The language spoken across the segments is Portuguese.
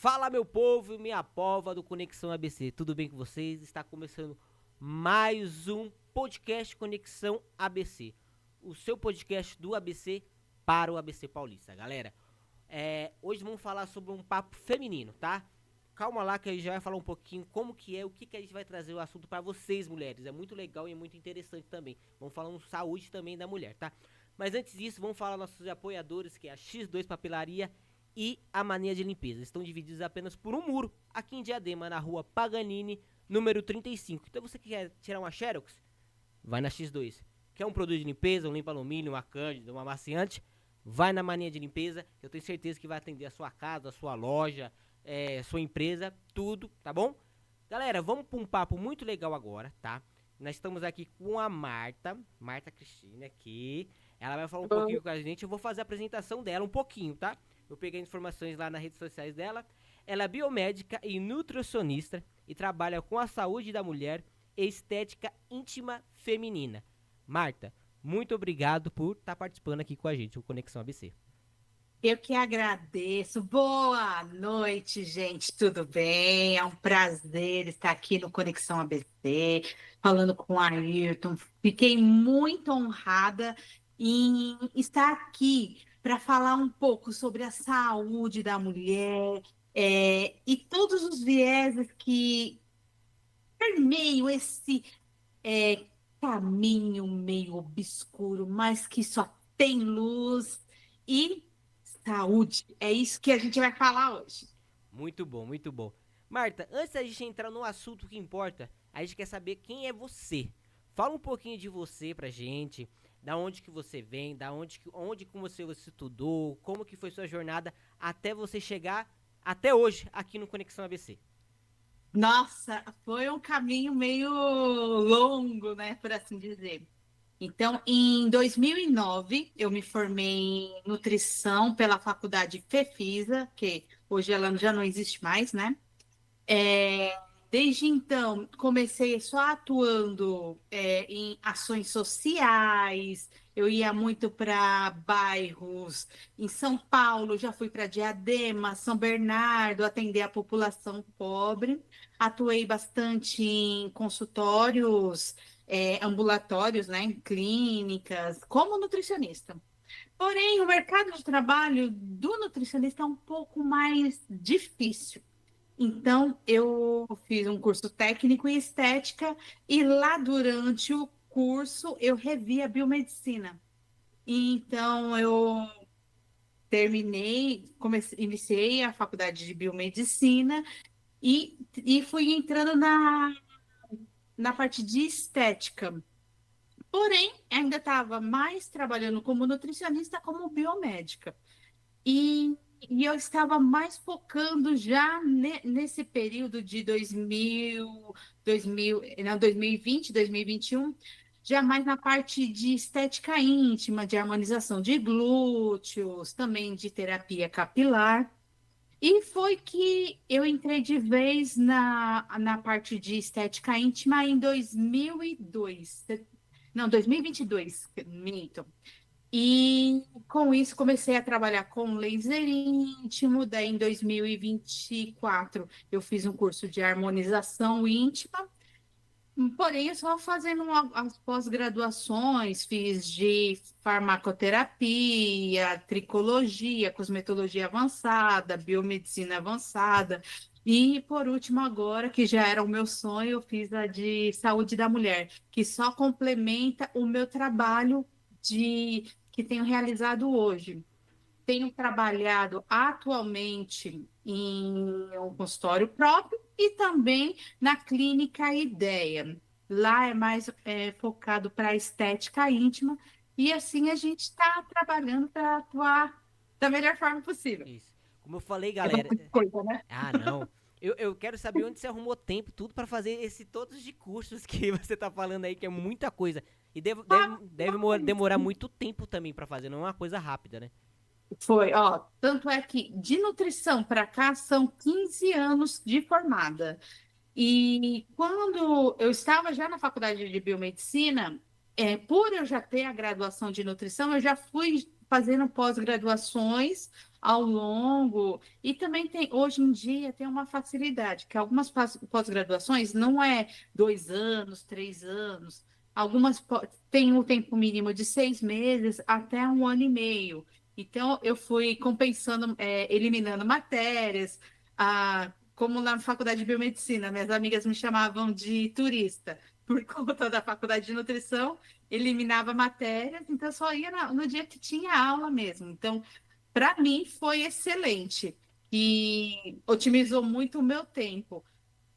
Fala, meu povo e minha pova do Conexão ABC, tudo bem com vocês? Está começando mais um podcast Conexão ABC, o seu podcast do ABC para o ABC Paulista, galera. Hoje vamos falar sobre um papo feminino, tá? Calma lá que a gente já vai falar um pouquinho como que é, o que a gente vai trazer o assunto para vocês, mulheres. É muito legal e é muito interessante também. Vamos falar um saúde também da mulher, tá? Mas antes disso, vamos falar nossos apoiadores, que é a X2 Papelaria e a Mania de Limpeza. Estão divididos apenas por um muro, aqui em Diadema, na rua Paganini, número 35. Então você que quer tirar uma Xerox, vai na X2. Quer um produto de limpeza, um limpa-alumínio, uma cândida, um amaciante, vai na Mania de Limpeza, que eu tenho certeza que vai atender a sua casa, a sua loja, sua empresa, tudo, tá bom? Galera, vamos para um papo muito legal agora, tá? Nós estamos aqui com a Marta Cristina aqui. Ela vai falar um pouquinho com a gente. Eu vou fazer a apresentação dela um pouquinho, tá? Eu peguei informações lá nas redes sociais dela. Ela é biomédica e nutricionista e trabalha com a saúde da mulher e estética íntima feminina. Marta, muito obrigado por estar participando aqui com a gente, o Conexão ABC. Eu que agradeço. Boa noite, gente. Tudo bem? É um prazer estar aqui no Conexão ABC, falando com a Ayrton. Fiquei muito honrada em estar aqui para falar um pouco sobre a saúde da mulher, e todos os vieses que permeiam esse é, caminho meio obscuro, mas que só tem luz e saúde. É isso que a gente vai falar hoje. Muito bom, muito bom. Marta, antes da gente entrar no assunto que importa, a gente quer saber quem é você. Fala um pouquinho de você pra gente, da onde que você vem, onde que você estudou, como que foi sua jornada até você chegar até hoje aqui no Conexão ABC. Nossa, foi um caminho meio longo, né, por assim dizer. Então, em 2009, eu me formei em nutrição pela faculdade Fefisa, que hoje ela já não existe mais, né? É, Desde então, comecei só atuando em ações sociais. Eu ia muito para bairros em São Paulo, já fui para Diadema, São Bernardo, atender a população pobre. Atuei bastante em consultórios, ambulatórios, né, em clínicas, como nutricionista. Porém, o mercado de trabalho do nutricionista é um pouco mais difícil. Então, eu fiz um curso técnico em estética e lá durante o curso eu revi a biomedicina. Então, eu iniciei a faculdade de biomedicina e fui entrando na parte de estética. Porém, ainda estava mais trabalhando como nutricionista, como biomédica. E, e eu estava mais focando já nesse período de 2000, não, 2020, 2021, já mais na parte de estética íntima, de harmonização de glúteos, também de terapia capilar. E foi que eu entrei de vez na parte de estética íntima em 2002. Não, 2022, minto. E com isso comecei a trabalhar com laser íntimo. Daí em 2024 eu fiz um curso de harmonização íntima. Porém, eu só fazendo as pós-graduações, fiz de farmacoterapia, tricologia, cosmetologia avançada, biomedicina avançada. E, por último, agora, que já era o meu sonho, eu fiz a de saúde da mulher, que só complementa o meu trabalho que tenho realizado hoje. Tenho trabalhado atualmente em um consultório próprio e também na clínica Ideia. Lá é mais focado para a estética íntima e assim a gente está trabalhando para atuar da melhor forma possível. Isso. Como eu falei, É galera. bastante coisa, né? Ah, não. Eu quero saber onde você arrumou tempo, tudo pra fazer todos de cursos que você tá falando aí, que é muita coisa. E demorar muito tempo também pra fazer, não é uma coisa rápida, né? Foi, ó, tanto é que de nutrição para cá são 15 anos de formada. E quando eu estava já na faculdade de biomedicina, por eu já ter a graduação de nutrição, eu já fui fazendo pós-graduações ao longo. E também tem, hoje em dia, tem uma facilidade, que algumas pós-graduações não é 2 anos, 3 anos. Algumas têm um tempo mínimo de 6 meses até 1 ano e meio. Então, eu fui compensando, eliminando matérias. Como na faculdade de biomedicina, minhas amigas me chamavam de turista, por conta da faculdade de nutrição, eliminava matérias, então eu só ia no dia que tinha aula mesmo. Então, para mim, foi excelente e otimizou muito o meu tempo.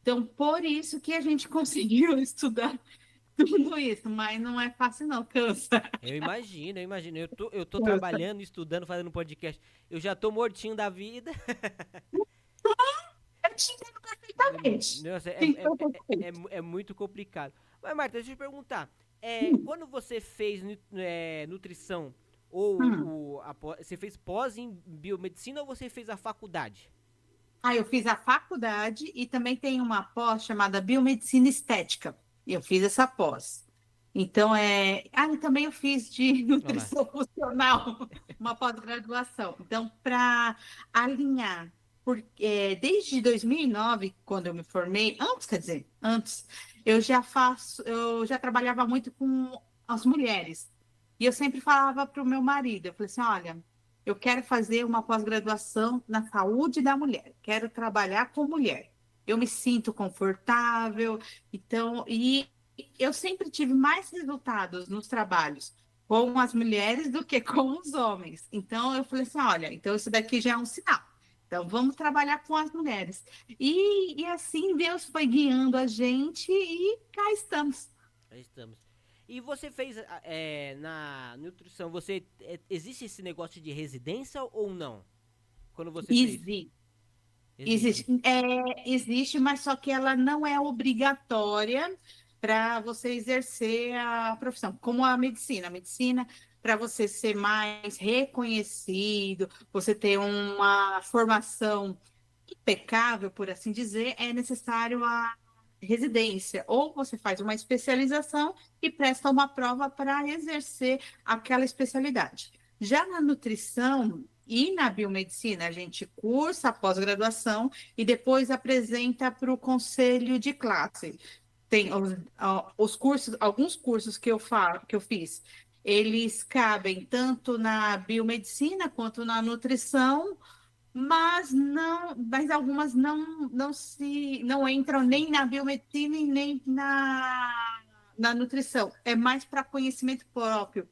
Então, por isso que a gente conseguiu estudar tudo isso, mas não é fácil, não, cansa. Eu imagino, eu imagino. Eu tô trabalhando, estudando, fazendo podcast. Eu já tô mortinho da vida. Eu te entendo perfeitamente. Nossa, Então, perfeito. é muito complicado. Mas, Marta, deixa eu te perguntar. Quando você fez nutrição, Hum. você fez pós em biomedicina ou você fez a faculdade? Eu fiz a faculdade e também tem uma pós chamada Biomedicina Estética. Eu fiz essa pós. Então, e também eu fiz de Olha lá. nutrição funcional, uma pós-graduação. Então, para alinhar, desde 2009, quando eu me formei, antes, quer dizer, antes, eu já trabalhava muito com as mulheres. E eu sempre falava para o meu marido, eu falei assim, olha, eu quero fazer uma pós-graduação na saúde da mulher, quero trabalhar com mulher. Eu me sinto confortável, então, e eu sempre tive mais resultados nos trabalhos com as mulheres do que com os homens. Então, eu falei assim: olha, então isso daqui já é um sinal. Então, vamos trabalhar com as mulheres. E assim Deus foi guiando a gente e cá estamos. Aí estamos. E você fez na nutrição, existe esse negócio de residência ou não? Quando você fez? Existe. Existe. Existe, mas só que ela não é obrigatória para você exercer a profissão, como a medicina. A medicina, para você ser mais reconhecido, você ter uma formação impecável, por assim dizer, é necessário a residência. Ou você faz uma especialização e presta uma prova para exercer aquela especialidade. Já na nutrição e na biomedicina, a gente cursa a pós-graduação e depois apresenta para o conselho de classe. Tem os cursos, alguns cursos que eu fiz, eles cabem tanto na biomedicina quanto na nutrição, mas algumas não entram nem na biomedicina e nem na nutrição. É mais para conhecimento próprio,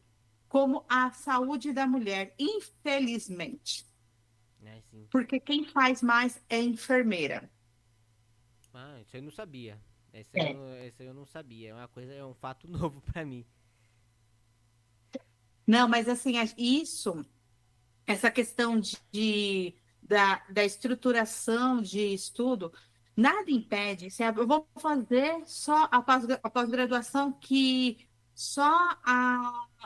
como a saúde da mulher, infelizmente. Né, sim. Porque quem faz mais é enfermeira. Ah, isso eu não sabia. É. Essa eu não sabia. É um fato novo pra mim. Não, mas assim, essa questão da estruturação de estudo, nada impede. Se eu vou fazer só a pós-graduação que só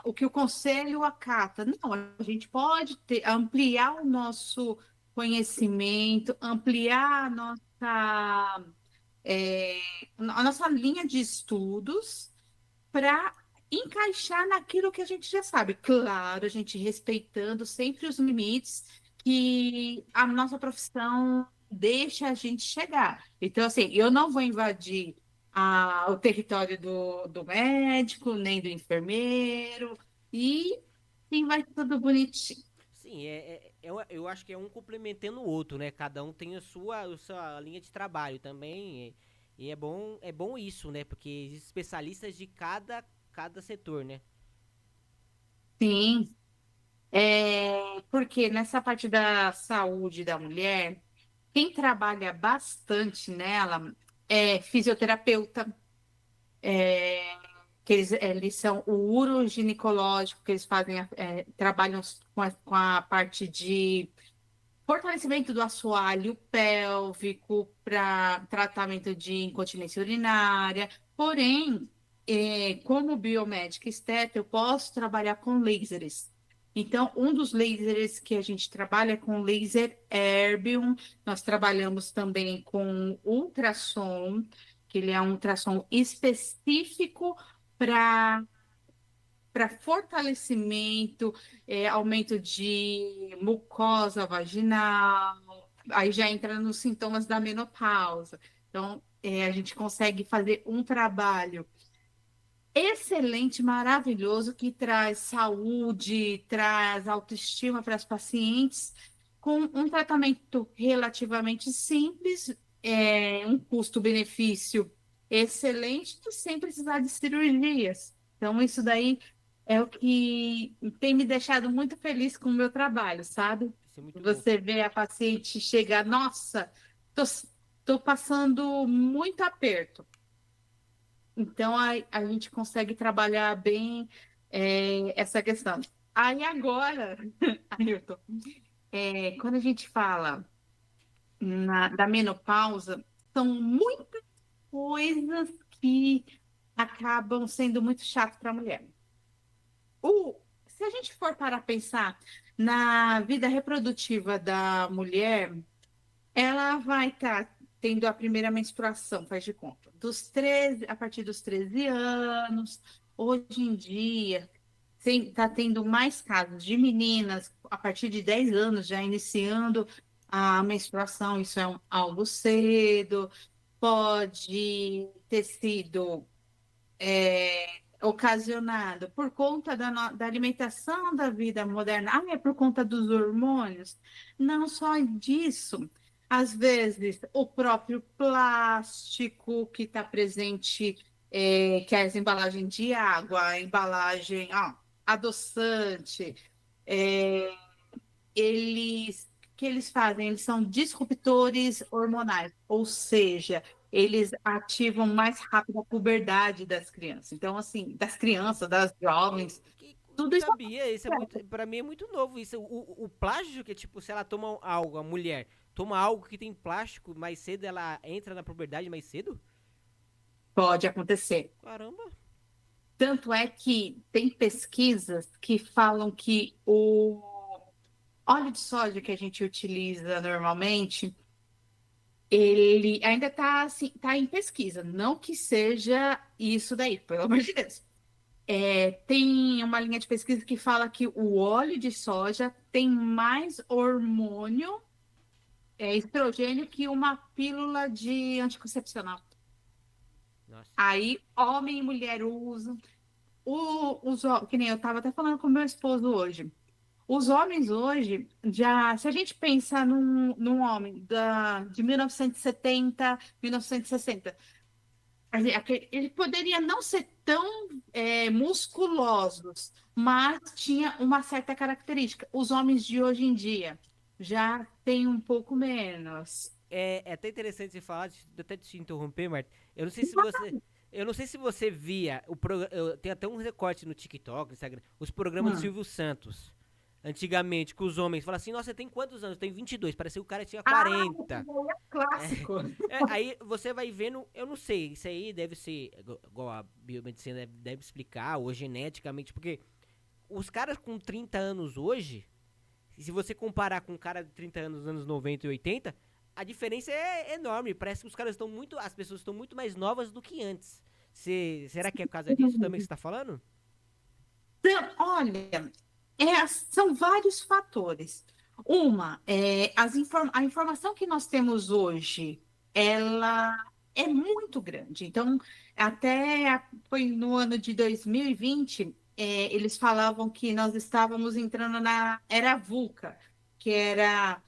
o que o conselho acata. Não, a gente pode ampliar o nosso conhecimento, ampliar é, a nossa linha de estudos para encaixar naquilo que a gente já sabe. Claro, a gente respeitando sempre os limites que a nossa profissão deixa a gente chegar. Então, assim, eu não vou invadir o território do médico, nem do enfermeiro, e sim, vai tudo bonitinho. Sim, eu acho que é um complementando o outro, né? Cada um tem a sua linha de trabalho também. E é bom isso, né? Porque existem especialistas de cada setor, né? Sim, porque nessa parte da saúde da mulher, quem trabalha bastante nela é fisioterapeuta, que eles são o uroginecológico, que eles trabalham com a parte de fortalecimento do assoalho pélvico para tratamento de incontinência urinária. Porém, como biomédica esteta, eu posso trabalhar com lasers. Então, um dos lasers que a gente trabalha é com laser erbium. Nós trabalhamos também com ultrassom, que ele é um ultrassom específico para para fortalecimento, aumento de mucosa vaginal, aí já entra nos sintomas da menopausa. Então, a gente consegue fazer um trabalho excelente, maravilhoso, que traz saúde, traz autoestima para as pacientes, com um tratamento relativamente simples, um custo-benefício excelente e sem precisar de cirurgias. Então, isso daí é o que tem me deixado muito feliz com o meu trabalho, sabe? Isso é muito bom. Você vê a paciente chegar, nossa, tô passando muito aperto. Então, a gente consegue trabalhar bem essa questão. Aí agora, Ailton, quando a gente fala da menopausa, são muitas coisas que acabam sendo muito chato para a mulher. Se a gente for para pensar na vida reprodutiva da mulher, ela vai estar tendo a primeira menstruação, faz de conta, a partir dos 13 anos. Hoje em dia, está tendo mais casos de meninas a partir de 10 anos já iniciando a menstruação. Isso é algo cedo, pode ter sido ocasionado por conta da alimentação da vida moderna. É por conta dos hormônios? Não só disso. Às vezes, o próprio plástico que está presente, que é as embalagens de água, a embalagem, adoçante, é, que eles fazem? Eles são disruptores hormonais, ou seja, eles ativam mais rápido a puberdade das crianças. Então, assim, das crianças, das jovens, Não tudo isso sabia, isso é muito, acontece. para mim é muito novo isso. O plástico que é tipo, se ela toma algo, a mulher toma algo que tem plástico mais cedo, ela entra na puberdade mais cedo? Pode acontecer. Caramba. Tanto é que tem pesquisas que falam que o óleo de soja que a gente utiliza normalmente, ele ainda está assim, tá em pesquisa. Não que seja isso daí, pelo amor de Deus. Tem uma linha de pesquisa que fala que o óleo de soja tem mais hormônio, estrogênio, que uma pílula de anticoncepcional. Nossa. Aí, homem e mulher usam. Que nem eu estava até falando com meu esposo hoje. Os homens hoje, já, se a gente pensar num homem de 1970, 1960, ele poderia não ser tão musculosos, mas tinha uma certa característica. Os homens de hoje em dia já têm um pouco menos. É até interessante você falar, até te interromper, Marta. Eu não sei se você. Eu não sei se você via tem até um recorte no TikTok, no Instagram, os programas do Hum. Silvio Santos. Antigamente, que os homens falavam assim, nossa, você tem quantos anos? Tem 22, parecia que o cara tinha Ah, 40. isso aí é clássico. Aí você vai vendo, eu não sei, isso aí deve ser, igual a biomedicina deve explicar, ou geneticamente, porque os caras com 30 anos hoje, se você comparar com um cara de 30 anos nos anos 90 e 80, a diferença é enorme. Parece que os caras estão muito. As pessoas estão muito mais novas do que antes. Será que é por causa disso também que você tá falando? Então, olha, são vários fatores. A informação que nós temos hoje, ela é muito grande. Então, foi no ano de 2020, eles falavam que nós estávamos entrando na era VUCA, que era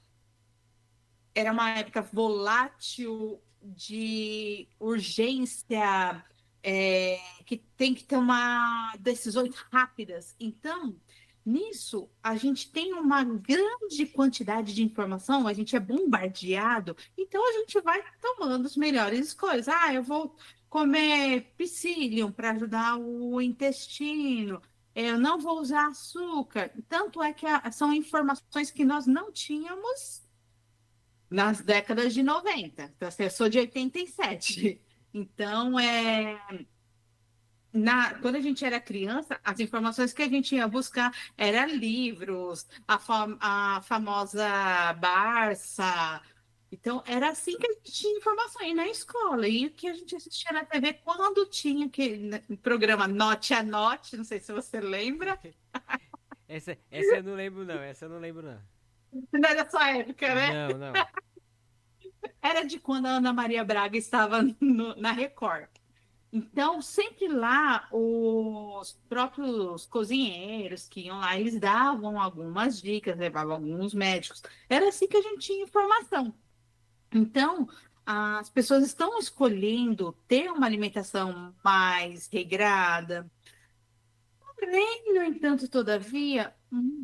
uma época volátil de urgência, que tem que tomar decisões rápidas. Então, nisso, a gente tem uma grande quantidade de informação, a gente é bombardeado, então a gente vai tomando as melhores escolhas. Ah, eu vou comer psyllium para ajudar o intestino. Eu não vou usar açúcar. Tanto é que são informações que nós não tínhamos nas décadas de 90. Então, assim, eu sou de 87. Então, quando a gente era criança, as informações que a gente ia buscar eram livros, a famosa Barça, Então, era assim que a gente tinha informação, e na escola. E o que a gente assistia na TV quando tinha aquele programa Note a Note, não sei se você lembra, Essa eu não lembro, não. Essa eu não lembro, não. não é da sua época, né? Não, não. Era de quando a Ana Maria Braga estava na Record. Então, sempre lá, os próprios cozinheiros que iam lá, eles davam algumas dicas, levavam alguns médicos. Era assim que a gente tinha informação. Então, as pessoas estão escolhendo ter uma alimentação mais regrada. Porém, no entanto, todavia,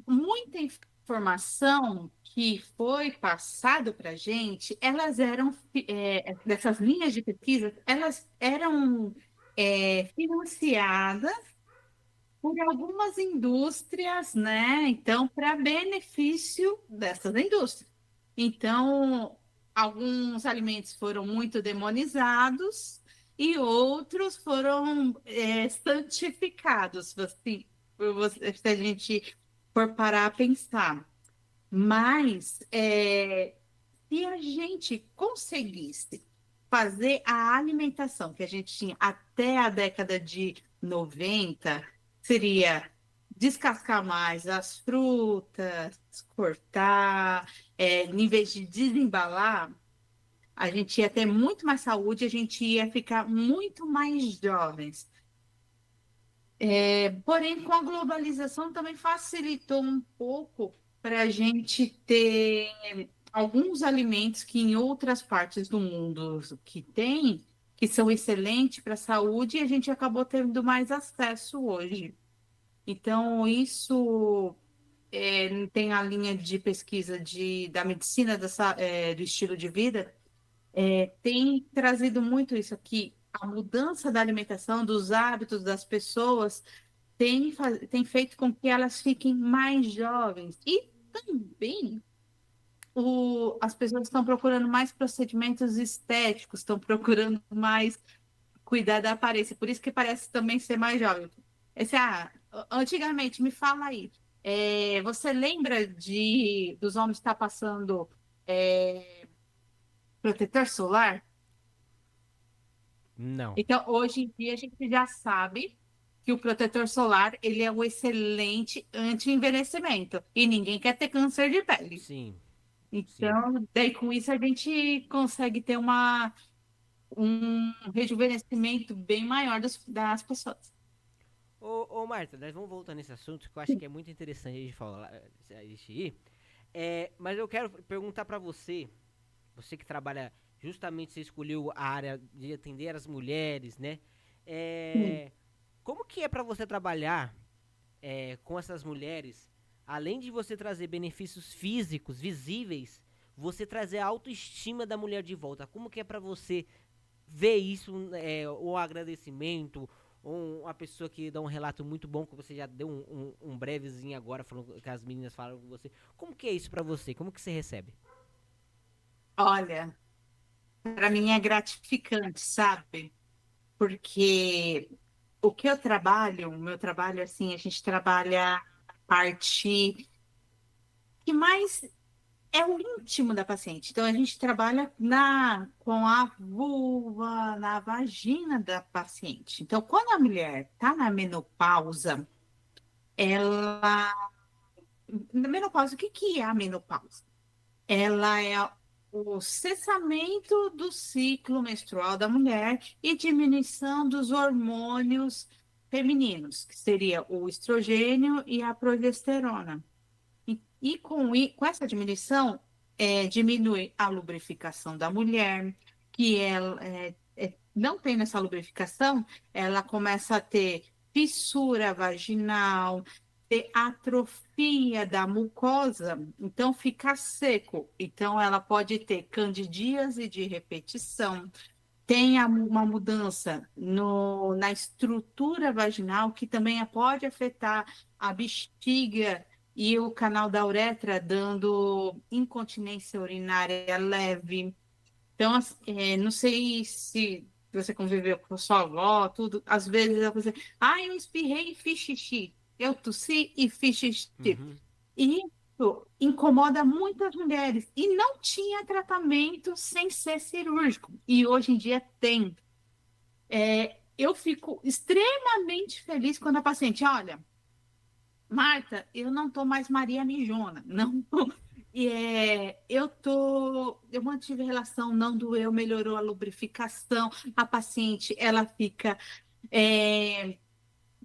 muita informação que foi passado para a gente, elas eram, dessas linhas de pesquisa, elas eram financiadas por algumas indústrias, né? Então, para benefício dessas indústrias. Então, alguns alimentos foram muito demonizados e outros foram santificados, assim, se a gente for parar a pensar. Mas se a gente conseguisse fazer a alimentação que a gente tinha até a década de 90, seria descascar mais as frutas, cortar, em vez de desembalar, a gente ia ter muito mais saúde, a gente ia ficar muito mais jovens. Porém, com a globalização também facilitou um pouco para a gente ter alguns alimentos que em outras partes do mundo que tem, que são excelentes para a saúde, e a gente acabou tendo mais acesso hoje. Então, isso tem a linha de pesquisa da medicina do estilo de vida, tem trazido muito isso aqui, a mudança da alimentação, dos hábitos das pessoas tem feito com que elas fiquem mais jovens. E também as pessoas estão procurando mais procedimentos estéticos, estão procurando mais cuidar da aparência. Por isso que parece também ser mais jovem. Antigamente, me fala aí, você lembra dos homens estar passando protetor solar? Não. Então, hoje em dia, a gente já sabe que o protetor solar ele é um excelente anti-envelhecimento e ninguém quer ter câncer de pele. Sim, sim. Então, daí com isso a gente consegue ter um rejuvenescimento bem maior das pessoas. Marta, nós vamos voltar nesse assunto que eu acho que é muito interessante a gente falar, a gente ir. Mas eu quero perguntar pra você, você que trabalha, justamente você escolheu a área de atender as mulheres, né? Sim. É, como que é pra você trabalhar com essas mulheres, além de você trazer benefícios físicos visíveis, você trazer a autoestima da mulher de volta? Como que é pra você ver isso, o agradecimento, ou uma pessoa que dá um relato muito bom, que você já deu um brevezinho agora, falando que as meninas falaram com você. Como que é isso pra você? Como que você recebe? Olha, para mim é gratificante, sabe? Porque o meu trabalho, assim, a gente trabalha a parte que mais é o íntimo da paciente. Então, a gente trabalha com a vulva, na vagina da paciente. Então, quando a mulher está na menopausa, ela. Na menopausa, o que que é a menopausa? Ela é o cessamento do ciclo menstrual da mulher e diminuição dos hormônios femininos, que seria o estrogênio e a progesterona. Com essa diminuição, diminui a lubrificação da mulher, que ela não tendo essa lubrificação, ela começa a ter fissura vaginal, ter atrofia da mucosa, então fica seco. Então, ela pode ter candidíase de repetição, tem uma mudança na estrutura vaginal que também pode afetar a bexiga e o canal da uretra, dando incontinência urinária leve. Então, não sei se você conviveu com a sua avó, tudo. Às vezes ela fala assim, eu espirrei e fiz xixi. Eu tossi e fiz xixi. Uhum. incomoda muitas mulheres e não tinha tratamento sem ser cirúrgico. E hoje em dia tem. Eu fico extremamente feliz quando a paciente, olha, Marta, eu não tô mais Maria Mijona, não. Eu mantive a relação, não doeu, melhorou a lubrificação, a paciente, ela fica, é,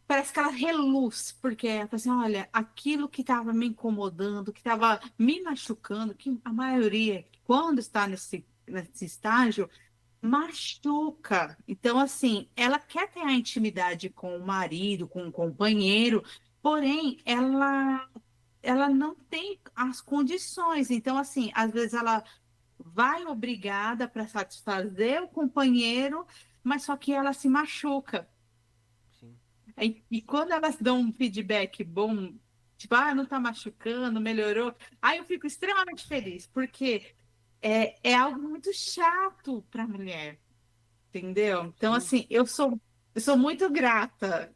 parece que ela reluz, porque ela fala assim, olha, aquilo que estava me incomodando, que estava me machucando, que a maioria, quando está nesse estágio, machuca. Então, assim, ela quer ter a intimidade com o marido, com o companheiro, porém, ela não tem as condições. Então, assim, às vezes ela vai obrigada para satisfazer o companheiro, mas só que ela se machuca. Sim. E quando elas dão um feedback bom, tipo, não tá machucando, melhorou, aí eu fico extremamente feliz, porque é algo muito chato para a mulher. Entendeu? Então, Sim. assim, eu sou muito grata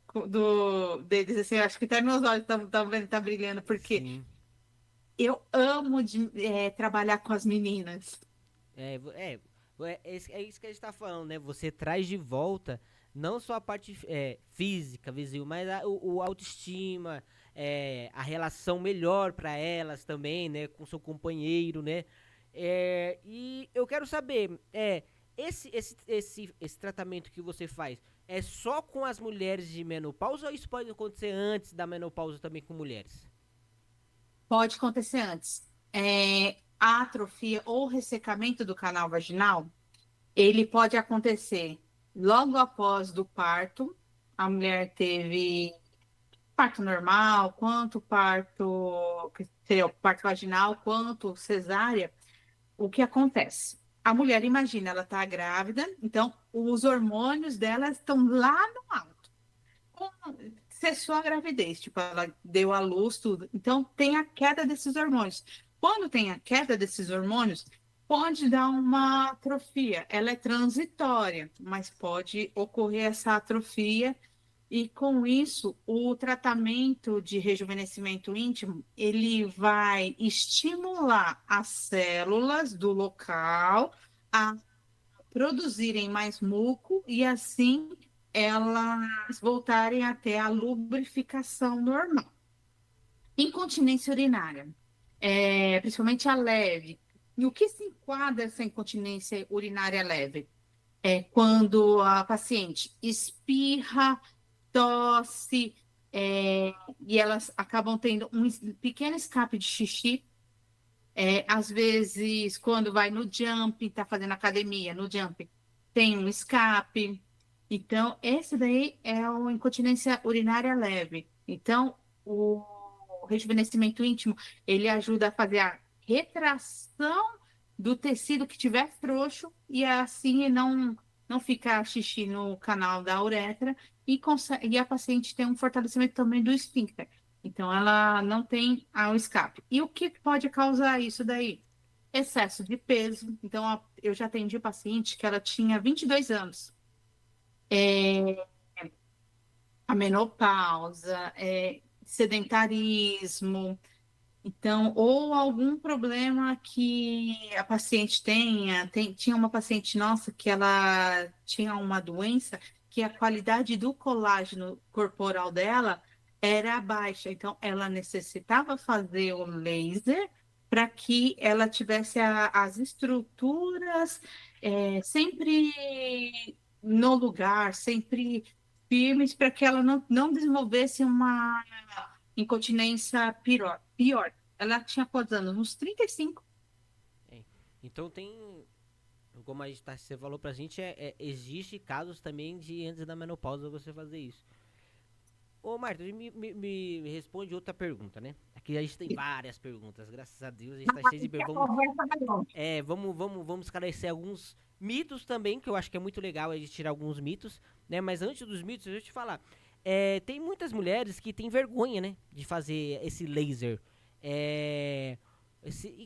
deles, assim, eu acho que até meus olhos estão vendo, tá brilhando, porque Sim. eu amo trabalhar com as meninas. É isso que a gente tá falando, né? Você traz de volta não só a parte física, visível, mas o autoestima, a relação melhor para elas também, né? Com seu companheiro, né? E eu quero saber, esse tratamento que você faz é só com as mulheres de menopausa ou isso pode acontecer antes da menopausa também com mulheres? Pode acontecer antes. A atrofia ou ressecamento do canal vaginal, ele pode acontecer logo após do parto. A mulher teve parto normal, quanto parto, que seria o parto vaginal, quanto cesárea. O que acontece? A mulher, imagina, ela está grávida, então os hormônios dela estão lá no alto. Cessou a gravidez, tipo, ela deu à luz, tudo. Então, tem a queda desses hormônios. Quando tem a queda desses hormônios, pode dar uma atrofia. Ela é transitória, mas pode ocorrer essa atrofia. E com isso, o tratamento de rejuvenescimento íntimo, ele vai estimular as células do local a produzirem mais muco e assim elas voltarem até a lubrificação normal. Incontinência urinária, principalmente a leve. E o que se enquadra essa incontinência urinária leve? É quando a paciente espirra, tosse, e elas acabam tendo um pequeno escape de xixi. Às vezes, quando vai no jump, está fazendo academia, no jump, tem um escape. Então, esse daí é uma incontinência urinária leve. Então, o rejuvenescimento íntimo, ele ajuda a fazer a retração do tecido que tiver frouxo e assim não ficar xixi no canal da uretra e a paciente tem um fortalecimento também do esfíncter. Então, ela não tem o escape. E o que pode causar isso daí? Excesso de peso. Então, eu já atendi paciente que ela tinha 22 anos. A menopausa, sedentarismo. Então, ou algum problema que a paciente tinha uma paciente nossa que ela tinha uma doença que a qualidade do colágeno corporal dela era baixa, então ela necessitava fazer o laser para que ela tivesse as estruturas sempre no lugar, sempre firmes, para que ela não desenvolvesse uma incontinência pior. Ela tinha quantos anos? Uns 35. É. Então tem, como você falou pra gente, existe casos também de antes da menopausa você fazer isso. Ô, Marta, me responde outra pergunta, né? Aqui a gente tem várias perguntas, graças a Deus, a gente tá cheio de perguntas. Vamos esclarecer alguns mitos também, que eu acho que é muito legal a gente tirar alguns mitos, né? Mas antes dos mitos, deixa eu te falar. Tem muitas mulheres que têm vergonha, né? De fazer esse laser. E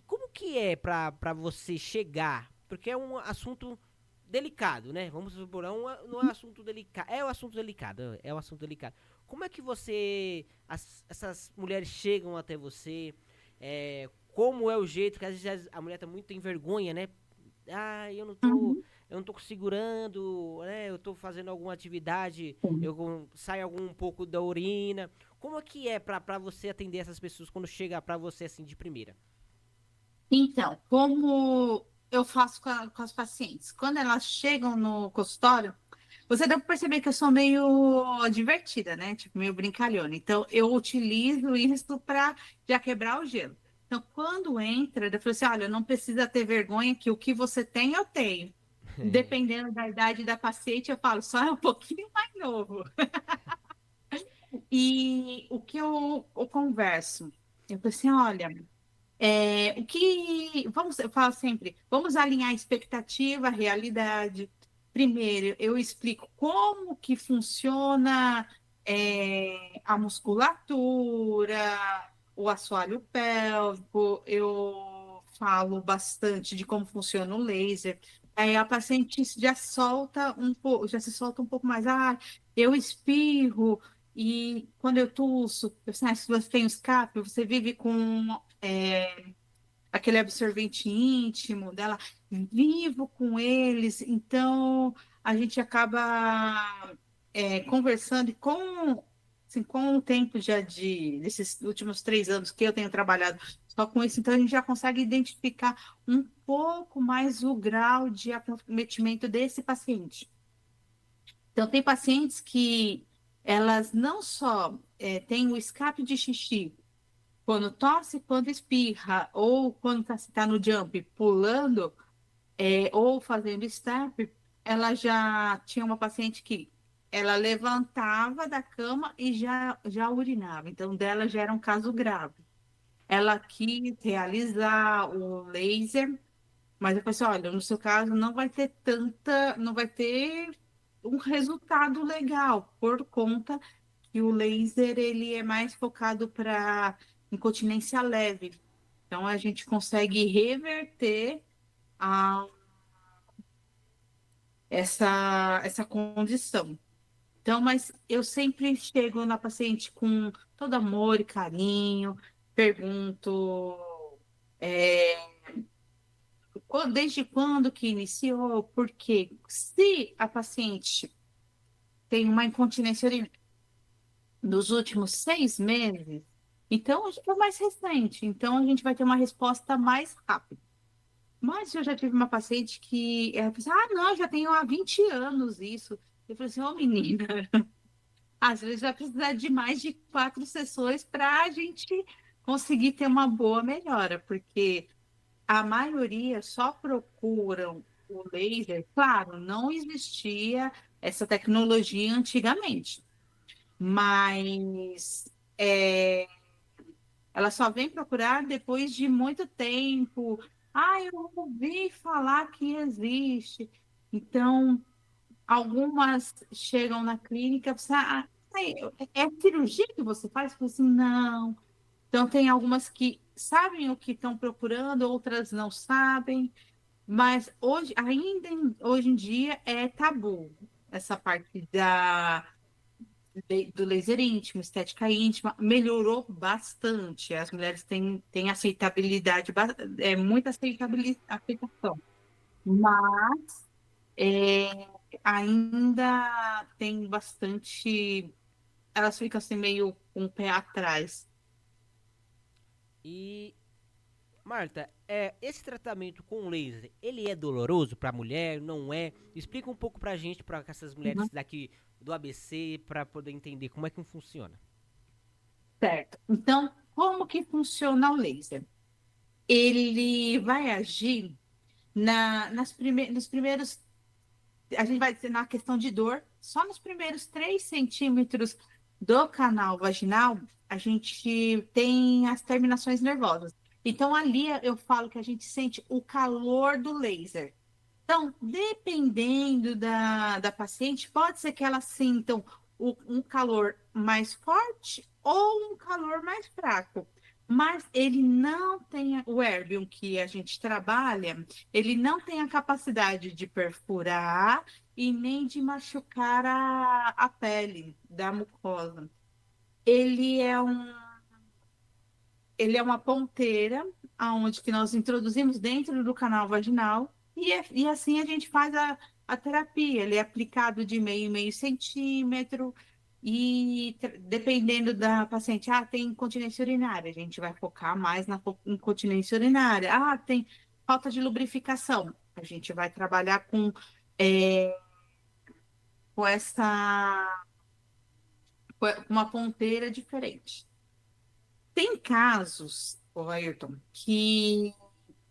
como que é pra você chegar? Porque é um assunto delicado, né? Vamos supor, não é um assunto delicado. É um assunto delicado, é um assunto delicado. Como é que essas mulheres chegam até você? Como é o jeito, que às vezes a mulher tá muito tem vergonha, né? Ah, Uhum. eu não tô segurando, né? Eu tô fazendo alguma atividade, Sim. sai algum um pouco da urina. Como é que é pra você atender essas pessoas quando chega pra você assim de primeira? Então, como eu faço com as pacientes? Quando elas chegam no consultório, você deve perceber que eu sou meio divertida, né? Tipo, meio brincalhona. Então, eu utilizo isso para já quebrar o gelo. Então, quando entra, eu falo assim: olha, não precisa ter vergonha que o que você tem, eu tenho. Dependendo da idade da paciente, eu falo, só é um pouquinho mais novo. E o que eu converso? Eu falo assim: olha. O que vamos, eu falo sempre, vamos alinhar a expectativa, a realidade. Primeiro, eu explico como que funciona a musculatura, o assoalho pélvico, eu falo bastante de como funciona o laser. Aí a paciente já solta um pouco, já se solta um pouco mais. Ah, eu espirro e quando eu tuço, eu sei, se você tem o escape, você vive com aquele absorvente íntimo dela, vivo com eles, então a gente acaba conversando e assim, com o tempo já desses últimos 3 anos que eu tenho trabalhado só com isso, então a gente já consegue identificar um pouco mais o grau de acometimento desse paciente. Então, tem pacientes que elas não só têm o escape de xixi, quando tosse, quando espirra, ou quando está no jump pulando, ou fazendo step, ela já tinha uma paciente que ela levantava da cama e já urinava. Então, dela já era um caso grave. Ela quis realizar o laser, mas eu falei assim, olha, no seu caso não vai ter um resultado legal, por conta que o laser ele é mais focado para incontinência leve. Então a gente consegue reverter a, essa condição. Então, mas eu sempre chego na paciente com todo amor e carinho, pergunto é, desde quando que iniciou, porque se a paciente tem uma incontinência urinária nos últimos 6 meses, então é mais recente, então a gente vai ter uma resposta mais rápida. Mas eu já tive uma paciente que ela falou assim, ah, não, já tenho há 20 anos isso. Eu falei assim, ô menina, às vezes vai precisar de mais de 4 sessões para a gente conseguir ter uma boa melhora, porque a maioria só procuram o laser. Claro, não existia essa tecnologia antigamente, mas ela só vem procurar depois de muito tempo. Ah, eu ouvi falar que existe. Então, algumas chegam na clínica e falam, ah, é cirurgia que você faz? Eu falo assim, não. Então, tem algumas que sabem o que estão procurando, outras não sabem. Mas hoje, hoje em dia, é tabu essa parte do laser íntimo, estética íntima, melhorou bastante. As mulheres têm aceitabilidade, muita aceitação. Mas ainda tem bastante. Elas ficam assim meio com o pé atrás. E Marta, esse tratamento com laser, ele é doloroso pra mulher? Não é? Explica um pouco pra gente, pra essas mulheres Uhum. daqui do ABC, pra poder entender como é que funciona. Certo. Então, como que funciona o laser? Ele vai agir nos primeiros. A gente vai dizer na questão de dor, só nos primeiros 3 centímetros do canal vaginal, a gente tem as terminações nervosas. Então, ali eu falo que a gente sente o calor do laser. Então, dependendo da paciente, pode ser que elas sintam um calor mais forte ou um calor mais fraco. Mas ele não tem o erbium que a gente trabalha, ele não tem a capacidade de perfurar e nem de machucar a pele da mucosa. Ele é ele é uma ponteira aonde que nós introduzimos dentro do canal vaginal e assim a gente faz a terapia. Ele é aplicado de meio em meio centímetro e dependendo da paciente, tem incontinência urinária, a gente vai focar mais na incontinência urinária. Tem falta de lubrificação, a gente vai trabalhar é, com com uma ponteira diferente. Tem casos, ô Ayrton, que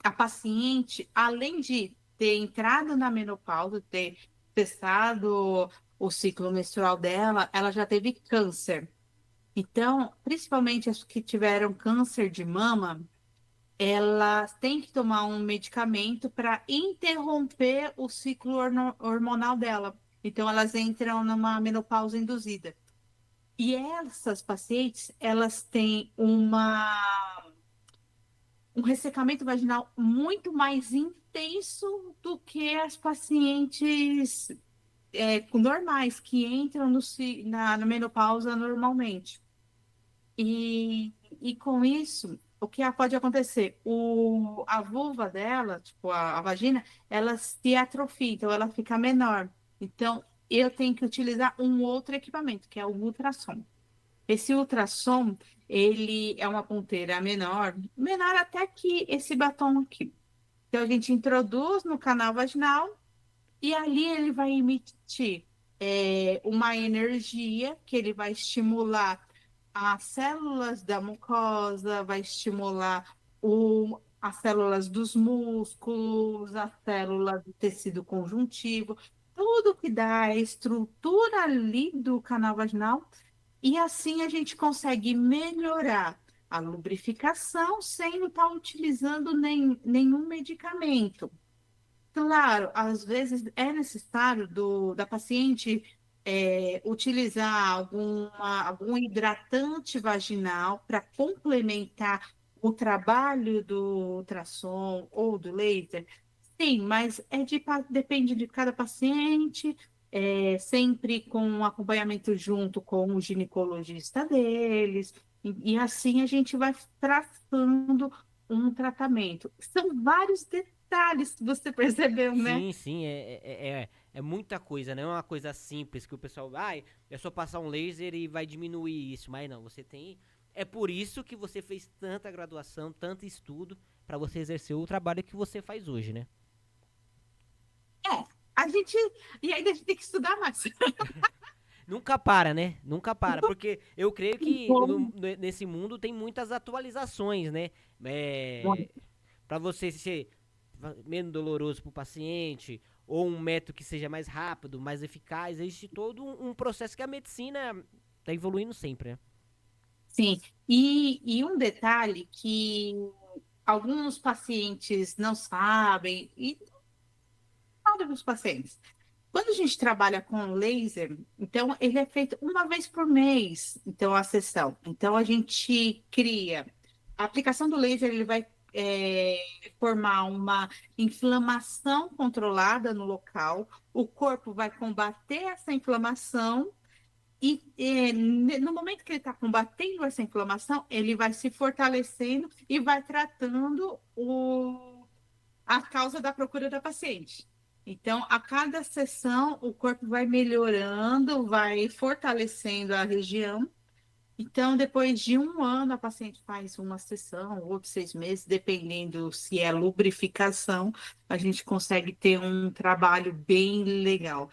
a paciente, além de ter entrado na menopausa, ter cessado o ciclo menstrual dela, ela já teve câncer. Então, principalmente as que tiveram câncer de mama, elas têm que tomar um medicamento para interromper o ciclo hormonal dela. Então, elas entram numa menopausa induzida. E essas pacientes, elas têm um ressecamento vaginal muito mais intenso do que as pacientes normais que entram na menopausa normalmente. E com isso, o que pode acontecer? A vulva dela, tipo a vagina, ela se atrofia, então ela fica menor. Então, eu tenho que utilizar um outro equipamento, que é o ultrassom. Esse ultrassom, ele é uma ponteira menor, menor até que esse batom aqui. Então, a gente introduz no canal vaginal e ali ele vai emitir uma energia que ele vai estimular as células da mucosa, vai estimular as células dos músculos, as células do tecido conjuntivo, tudo que dá a estrutura ali do canal vaginal e assim a gente consegue melhorar a lubrificação sem estar utilizando nenhum medicamento. Claro, às vezes é necessário da paciente utilizar algum hidratante vaginal para complementar o trabalho do ultrassom ou do laser. Sim, mas depende de cada paciente, sempre com um acompanhamento junto com o ginecologista deles, e assim a gente vai traçando um tratamento. São vários detalhes que você percebeu, né? Sim, sim, é muita coisa, não é uma coisa simples que o pessoal, é só passar um laser e vai diminuir isso, mas não, você tem, é por isso que você fez tanta graduação, tanto estudo pra você exercer o trabalho que você faz hoje, né? É, a gente. E ainda a gente tem que estudar mais. Nunca para, né? Nunca para, porque eu creio que Bom, nesse mundo tem muitas atualizações, né? Para você ser menos doloroso para o paciente, ou um método que seja mais rápido, mais eficaz, existe todo um processo que a medicina tá evoluindo sempre, né? sim. E um detalhe que alguns pacientes não sabem, e todos os pacientes. Quando a gente trabalha com laser, então ele é feito uma vez por mês, então a sessão. Então a gente cria. A aplicação do laser ele vai formar uma inflamação controlada no local. O corpo vai combater essa inflamação e no momento que ele está combatendo essa inflamação, ele vai se fortalecendo e vai tratando a causa da procura da paciente. Então, a cada sessão, o corpo vai melhorando, vai fortalecendo a região. Então, depois de um ano, a paciente faz uma sessão, ou 6 meses, dependendo se é lubrificação, a gente consegue ter um trabalho bem legal.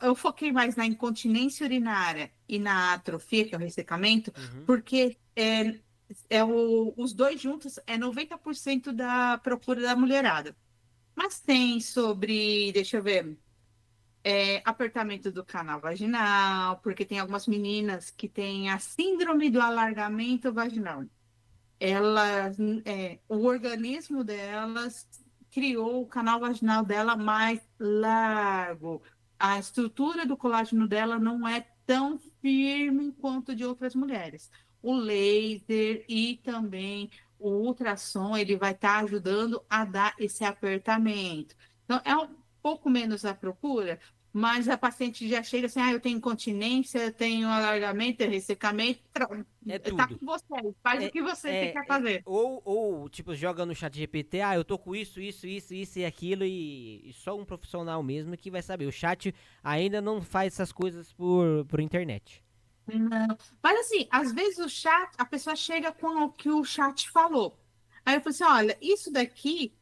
Eu foquei mais na incontinência urinária e na atrofia, que é o ressecamento, Uhum. porque os dois juntos é 90% da procura da mulherada. Mas tem sobre, deixa eu ver, apertamento do canal vaginal, porque tem algumas meninas que têm a síndrome do alargamento vaginal. Elas, o organismo delas criou o canal vaginal dela mais largo. A estrutura do colágeno dela não é tão firme quanto de outras mulheres. O laser e também o ultrassom, ele vai estar ajudando a dar esse apertamento. Então, é um pouco menos a procura, mas a paciente já chega assim, eu tenho incontinência, eu tenho alargamento, ressecamento, É tá tudo. com você, faz o É, que você quer fazer. tipo, joga no chat GPT, eu tô com isso e aquilo, e só um profissional mesmo que vai saber. O chat ainda não faz essas coisas por internet. Não. Mas assim, às vezes o chat, a pessoa chega com o que o chat falou. Aí eu falo assim, olha, isso daqui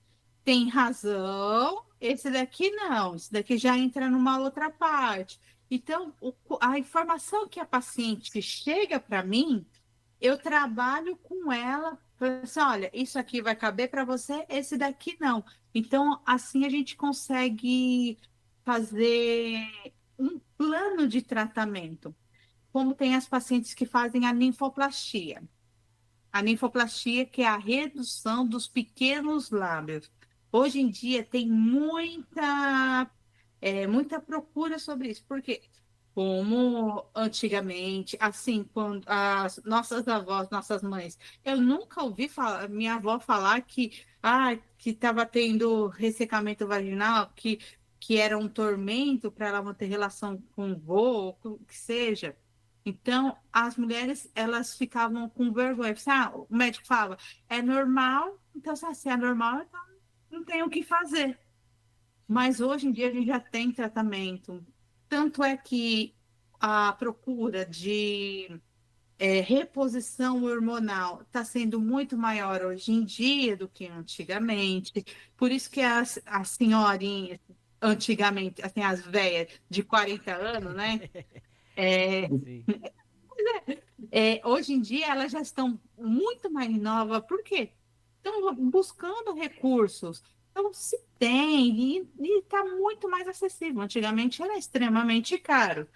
tem razão, esse daqui não, esse daqui já entra numa outra parte. Então, a informação que a paciente chega para mim, eu trabalho com ela, falo assim, olha, isso aqui vai caber para você, esse daqui não. Então, assim a gente consegue fazer um plano de tratamento, como tem as pacientes que fazem a ninfoplastia. A ninfoplastia, que é a redução dos pequenos lábios. Hoje em dia tem muita procura sobre isso, porque como antigamente, assim, quando as nossas avós, nossas mães, eu nunca ouvi falar, minha avó falar que estava tendo ressecamento vaginal, que era um tormento para ela manter relação com o vô, com o que seja. Então, as mulheres, elas ficavam com vergonha. O médico falava, é normal, então se é normal, então não tem o que fazer. Sim. Mas hoje em dia a gente já tem tratamento. Tanto é que a procura de reposição hormonal está sendo muito maior hoje em dia do que antigamente. Por isso que as senhorinhas, antigamente, assim, as velhas de 40 anos, né? É, Sim. hoje em dia elas já estão muito mais novas. Por quê? Estão buscando recursos. Então, se tem, e está muito mais acessível. Antigamente era extremamente caro.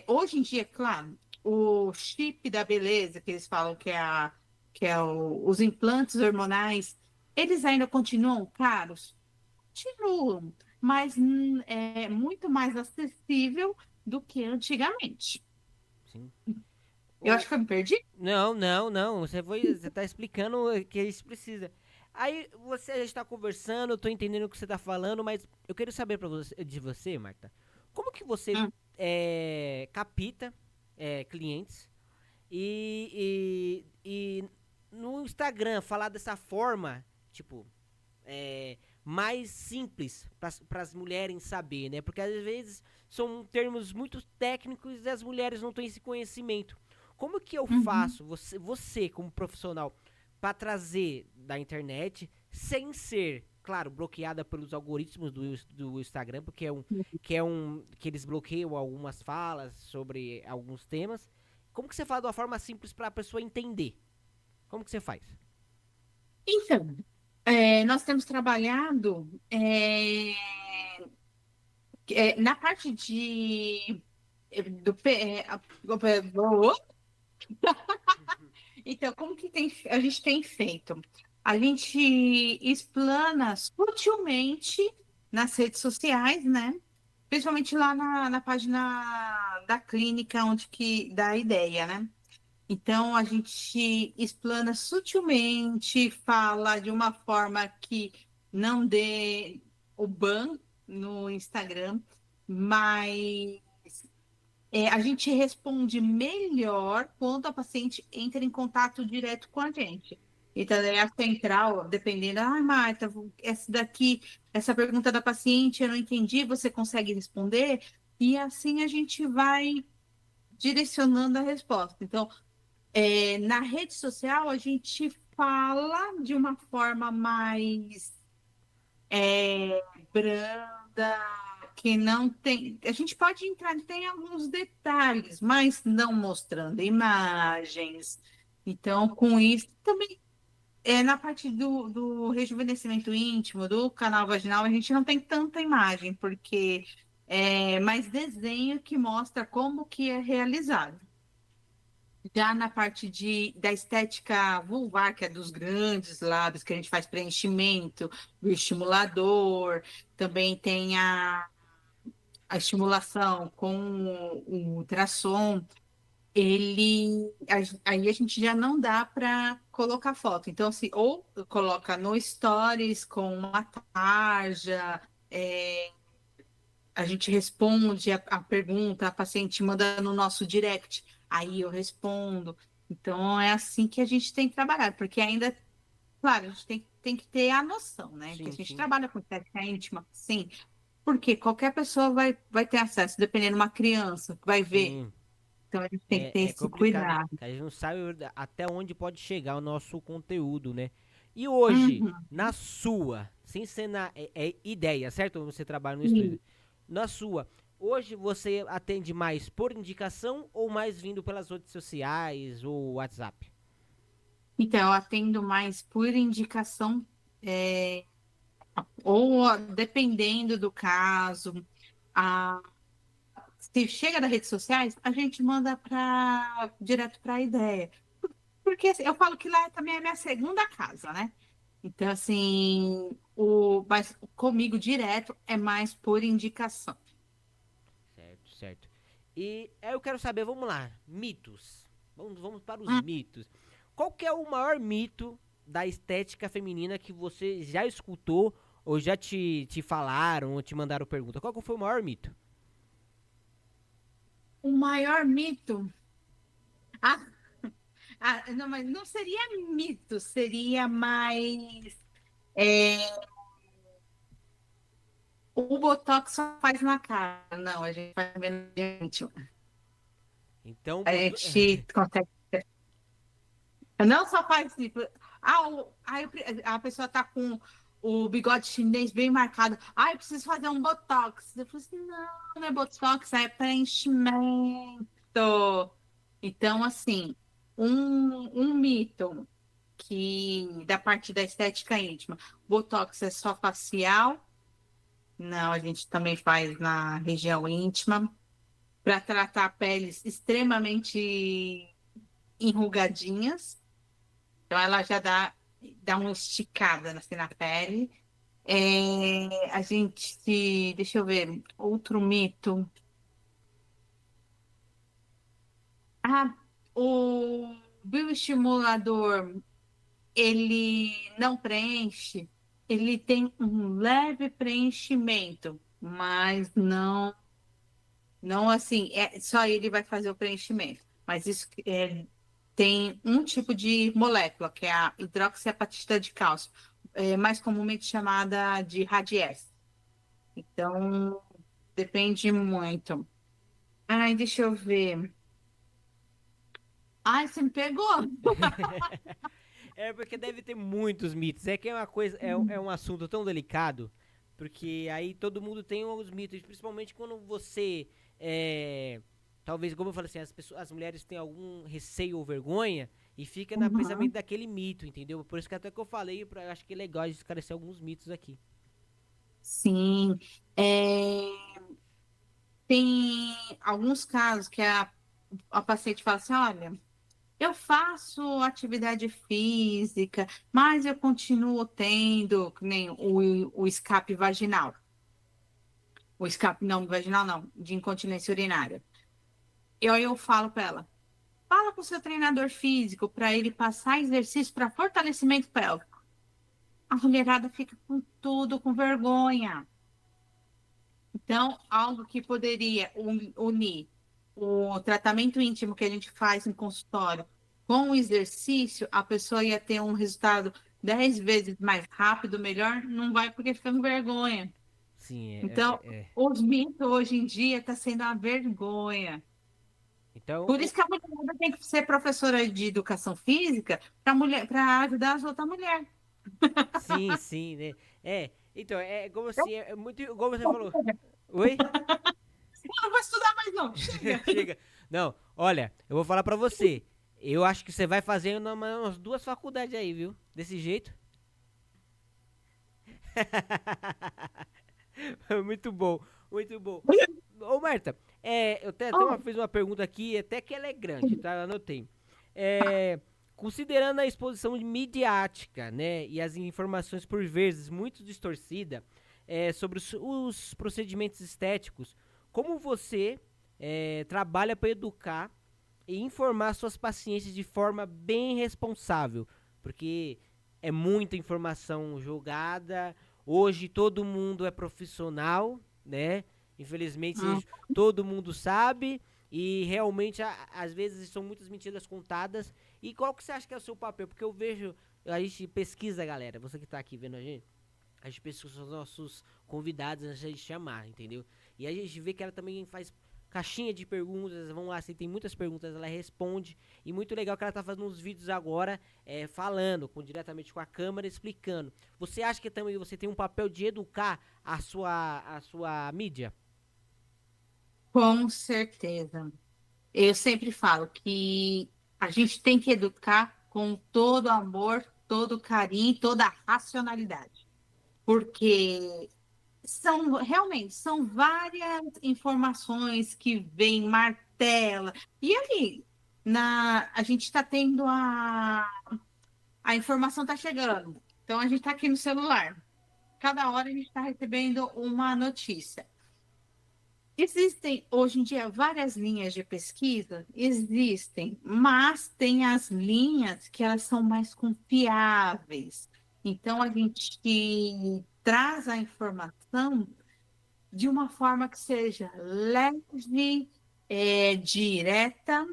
Hoje em dia, claro, o chip da beleza, que eles falam que é os implantes hormonais, eles ainda continuam caros? Continuam, mas é muito mais acessível do que antigamente. Sim. Eu acho que eu me perdi. Não, não, não. Você tá explicando o que isso precisa. Aí a gente tá conversando, eu tô entendendo o que você tá falando, mas eu quero saber de você, Marta. Como que você Hum. capta clientes e no Instagram falar dessa forma, tipo, mais simples para as mulheres saber, né? Porque às vezes são termos muito técnicos e as mulheres não têm esse conhecimento. Como que eu Uhum. faço, você como profissional, para trazer da internet sem ser, claro, bloqueada pelos algoritmos do Instagram, porque que eles bloqueiam algumas falas sobre alguns temas. Como que você fala de uma forma simples para a pessoa entender? Como que você faz? Então, nós temos trabalhado na parte do então, como que a gente tem feito? A gente explana sutilmente nas redes sociais, né? Principalmente lá na página da clínica, onde que dá a ideia, né? Então, a gente explana sutilmente, fala de uma forma que não dê o ban no Instagram, mas a gente responde melhor quando a paciente entra em contato direto com a gente. Então, é a central, dependendo, Marta, essa pergunta da paciente eu não entendi, você consegue responder? E assim a gente vai direcionando a resposta. Então, na rede social, a gente fala de uma forma mais branda, que não tem. A gente pode entrar, tem alguns detalhes, mas não mostrando imagens. Então, com isso, também na parte do rejuvenescimento íntimo, do canal vaginal, a gente não tem tanta imagem, porque é mais desenho que mostra como que é realizado. Já na parte da estética vulvar, que é dos grandes lábios, que a gente faz preenchimento, o estimulador, também tem a estimulação com o ultrassom, aí a gente já não dá para colocar foto. Então, se ou coloca no Stories com uma tarja, a gente responde a pergunta, a paciente manda no nosso direct, aí eu respondo. Então, é assim que a gente tem que trabalhar, porque ainda, claro, a gente tem que ter a noção, né? Que a Sim, gente sim. trabalha com técnica íntima, sim, porque qualquer pessoa vai ter acesso, dependendo de uma criança, que vai ver. Sim. Então, a gente tem que ter É esse complicado, cuidado. que a gente não sabe até onde pode chegar o nosso conteúdo, né? E hoje, Uhum. na sua, sem ser é ideia, certo? Você trabalha no estúdio. Sim. Na sua, hoje você atende mais por indicação ou mais vindo pelas redes sociais ou WhatsApp? Então, eu atendo mais por indicação, ou dependendo do caso, a, se chega das redes sociais, a gente manda direto para a ideia. Porque assim, eu falo que lá também é minha segunda casa, né? Então, assim, mas comigo direto é mais por indicação. Certo, certo. E aí eu quero saber, vamos lá, mitos. Vamos para os Hum, mitos. Qual que é o maior mito da estética feminina que você já escutou ou já te falaram ou te mandaram pergunta? Qual que foi o maior mito? o maior mito. Ah, não, mas não seria mito, seria mais. é, o Botox só faz na cara. Não, a gente faz menos gente. Então, A gente consegue. Não só faz tipo, a pessoa tá com o bigode chinês bem marcado. Ah, eu preciso fazer um botox. Eu falei assim, não, não é botox, é preenchimento. Então, assim, um mito que da parte da estética íntima, botox é só facial. Não, a gente também faz na região íntima para tratar peles extremamente enrugadinhas. Então, ela já dá uma esticada assim, na pele. A gente, deixa eu ver, outro mito. Ah, o bioestimulador, ele não preenche, ele tem um leve preenchimento, mas não assim, só ele vai fazer o preenchimento. Mas isso tem um tipo de molécula, que é a hidroxiapatita de cálcio, mais comumente chamada de radiesse. Então, depende muito. Ai, deixa eu ver. Ai, você me pegou. É porque deve ter muitos mitos. É que é uma coisa, é um assunto tão delicado, porque aí todo mundo tem os mitos, principalmente quando você talvez, como eu falei assim, as mulheres têm algum receio ou vergonha e fica na pensamento Uhum. daquele mito, entendeu? Por isso que até que eu falei, acho que é legal esclarecer alguns mitos aqui. Sim. É, tem alguns casos que a paciente fala assim: olha, eu faço atividade física, mas eu continuo tendo que nem o escape vaginal. O escape não vaginal, não, de incontinência urinária. E aí eu falo para ela: fala com o seu treinador físico para ele passar exercício para fortalecimento pélvico. A mulherada fica com tudo, com vergonha. Então, algo que poderia unir o tratamento íntimo que a gente faz em consultório com o exercício, a pessoa ia ter um resultado 10 vezes mais rápido, melhor, não vai porque fica com vergonha. Sim, Então, é. os mitos hoje em dia está sendo uma vergonha. Então, Por isso que a mulher tem que ser professora de educação física para mulher, para ajudar as outras mulheres. sim, sim, né? Então, é como Eu assim, é muito, como você falou. Oi? não vou estudar mais, não. Chega. Chega. Não, olha, eu vou falar pra você. Eu acho que você vai fazendo umas duas faculdades aí, viu? Desse jeito. Muito bom, muito bom. Ô, Marta, eu até Oh, fiz uma pergunta aqui, até que ela é grande, tá? Eu anotei. É, considerando a exposição midiática, né, e as informações por vezes muito distorcida sobre os procedimentos estéticos, como você trabalha para educar e informar suas pacientes de forma bem responsável? Porque é muita informação jogada. Hoje todo mundo é profissional, né? Infelizmente, Hum. todo mundo sabe e realmente, às vezes, são muitas mentiras contadas. E qual que você acha que é o seu papel? Porque eu vejo, a gente pesquisa, galera, você que tá aqui vendo a gente pesquisa os nossos convidados antes de chamar, entendeu? E a gente vê que ela também faz caixinha de perguntas, vamos lá, se tem muitas perguntas, ela responde. E muito legal que ela tá fazendo uns vídeos agora, falando diretamente com a câmera, explicando. Você acha que também você tem um papel de educar a sua mídia? Com certeza. Eu sempre falo que a gente tem que educar com todo amor, todo carinho, toda a racionalidade, porque são várias informações que vêm, martela, e ali a gente está tendo a informação está chegando. Então a gente está aqui no celular. Cada hora a gente está recebendo uma notícia. Existem hoje em dia várias linhas de pesquisa, existem, mas tem as linhas que elas são mais confiáveis. Então a gente traz a informação de uma forma que seja leve, direta,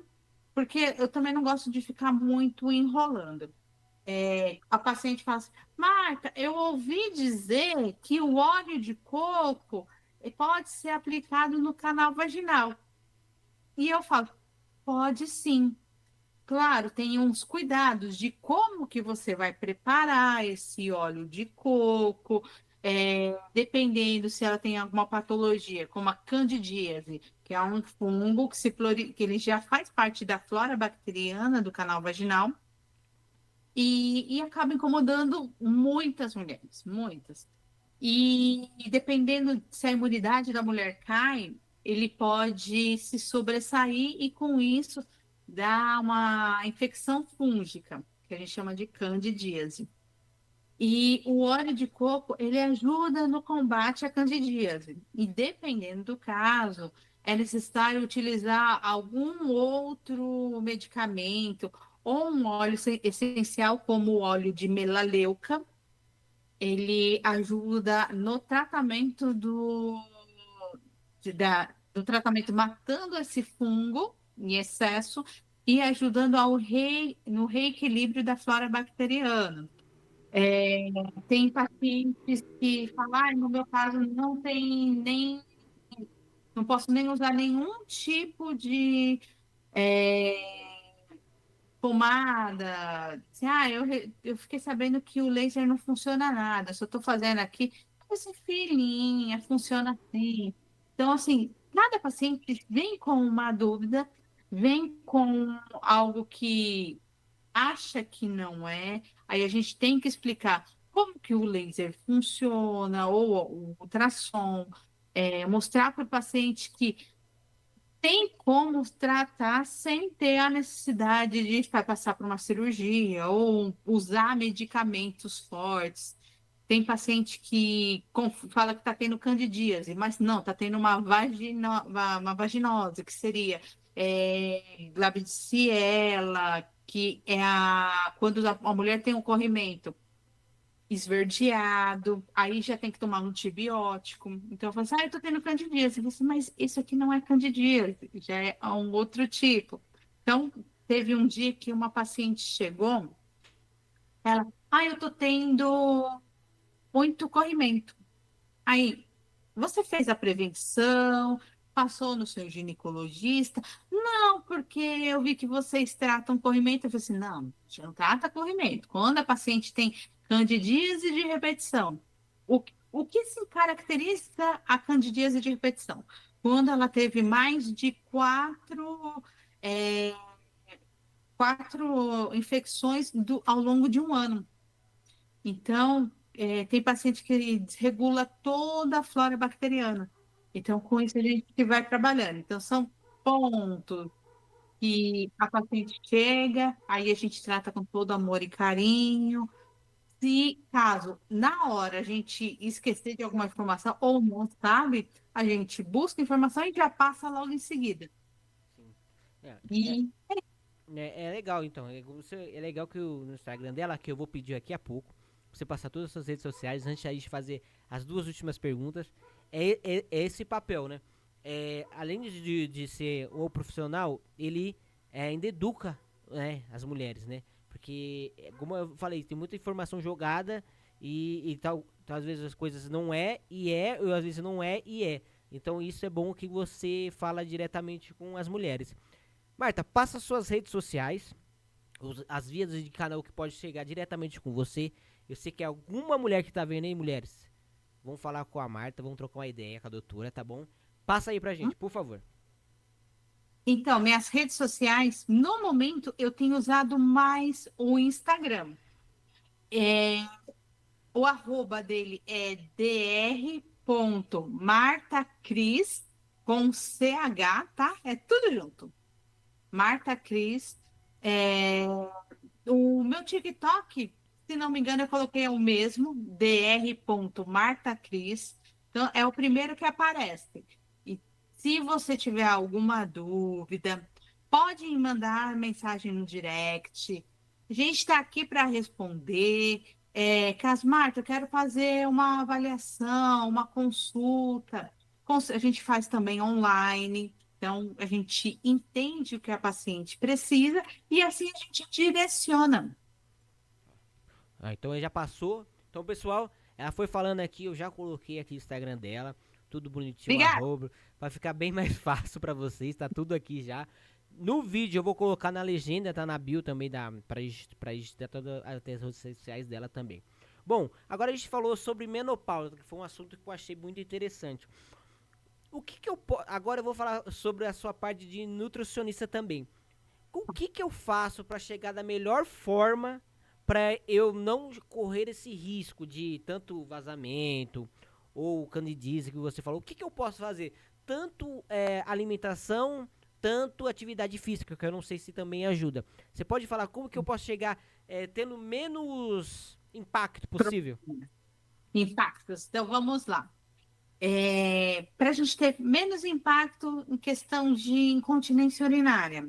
porque eu também não gosto de ficar muito enrolando. A paciente fala assim, Marta, eu ouvi dizer que o óleo de coco pode ser aplicado no canal vaginal. E eu falo, pode sim. Claro, tem uns cuidados de como que você vai preparar esse óleo de coco, dependendo se ela tem alguma patologia, como a candidíase, que é um fungo que ele já faz parte da flora bacteriana do canal vaginal e acaba incomodando muitas mulheres, muitas. E dependendo se a imunidade da mulher cai, ele pode se sobressair e com isso dar uma infecção fúngica, que a gente chama de candidíase. E o óleo de coco, ele ajuda no combate à candidíase. E dependendo do caso, é necessário utilizar algum outro medicamento ou um óleo essencial, como o óleo de melaleuca. Ele ajuda no tratamento do tratamento matando esse fungo em excesso e ajudando no reequilíbrio da flora bacteriana. É, tem pacientes que falam, no meu caso não posso nem usar nenhum tipo de é, pomada. Assim, eu fiquei sabendo que o laser não funciona nada, só estou fazendo aqui. Esse filhinha, funciona assim. Então, assim, cada paciente vem com uma dúvida, vem com algo que acha que não é, aí a gente tem que explicar como que o laser funciona, ou o ultrassom, mostrar para o paciente que tem como tratar sem ter a necessidade de passar por uma cirurgia ou usar medicamentos fortes. Tem paciente que fala que está tendo candidíase, mas não, está tendo uma vaginose, que seria Klebsiella, que é quando a mulher tem um corrimento esverdeado, aí já tem que tomar um antibiótico. Então, eu falo assim, eu tô tendo candidíase. Eu falo assim, mas isso aqui não é candidíase, já é um outro tipo. Então, teve um dia que uma paciente chegou, ela, eu tô tendo muito corrimento. Aí, você fez a prevenção, passou no seu ginecologista? Não, porque eu vi que vocês tratam corrimento. Eu falei assim, não, a gente não trata corrimento. Quando a paciente tem candidíase de repetição, o que se caracteriza a candidíase de repetição? Quando ela teve mais de é, quatro infecções ao longo de um ano. Então, tem paciente que desregula toda a flora bacteriana. Então, com isso, a gente vai trabalhando. Então, são pontos que a paciente chega, aí a gente trata com todo amor e carinho. Se caso, na hora, a gente esquecer de alguma informação ou não sabe, a gente busca informação e já passa logo em seguida. Sim. É, é, E é legal, então. É legal que no Instagram dela, que eu vou pedir aqui a pouco, pra você passar todas as suas redes sociais, antes de fazer as duas últimas perguntas. é esse papel, né? Além de ser o profissional, ele ainda educa, né, as mulheres, né? Porque, como eu falei, tem muita informação jogada e tal, às vezes as coisas não ou às vezes não e é. Então isso é bom que você fala diretamente com as mulheres. Marta, passa suas redes sociais, as vias de canal que pode chegar diretamente com você. Eu sei que alguma mulher que tá vendo aí, mulheres, vão falar com a Marta, vão trocar uma ideia com a doutora, tá bom? Passa aí pra gente, por favor. Então, minhas redes sociais, no momento, eu tenho usado mais o Instagram. É, o arroba dele é dr.martacris, com CH, tá? É tudo junto. Marta Cris. É, o meu TikTok, se não me engano, eu coloquei o mesmo, dr.martacris. Então, é o primeiro que aparece. E se você tiver alguma dúvida, pode me mandar mensagem no direct. A gente está aqui para responder. Casmarta, eu quero fazer uma avaliação, uma consulta. A gente faz também online. Então, a gente entende o que a paciente precisa e assim a gente direciona. Então ele já passou. Então, pessoal, ela foi falando aqui, eu já coloquei aqui o Instagram dela, tudo bonitinho, Obrigada. arroba, vai ficar bem mais fácil pra vocês, tá tudo aqui já. No vídeo eu vou colocar na legenda, tá na bio também, pra registrar todas as redes sociais dela também. Bom, agora a gente falou sobre menopausa, que foi um assunto que eu achei muito interessante. O que que eu agora eu vou falar sobre a sua parte de nutricionista também. O que que eu faço para chegar da melhor forma para eu não correr esse risco de tanto vazamento ou candidíase que você falou? O que que eu posso fazer? Tanto alimentação, tanto atividade física, que eu não sei se também ajuda. Você pode falar como que eu posso chegar tendo menos impacto possível? Impactos. Então, vamos lá. Para a gente ter menos impacto em questão de incontinência urinária,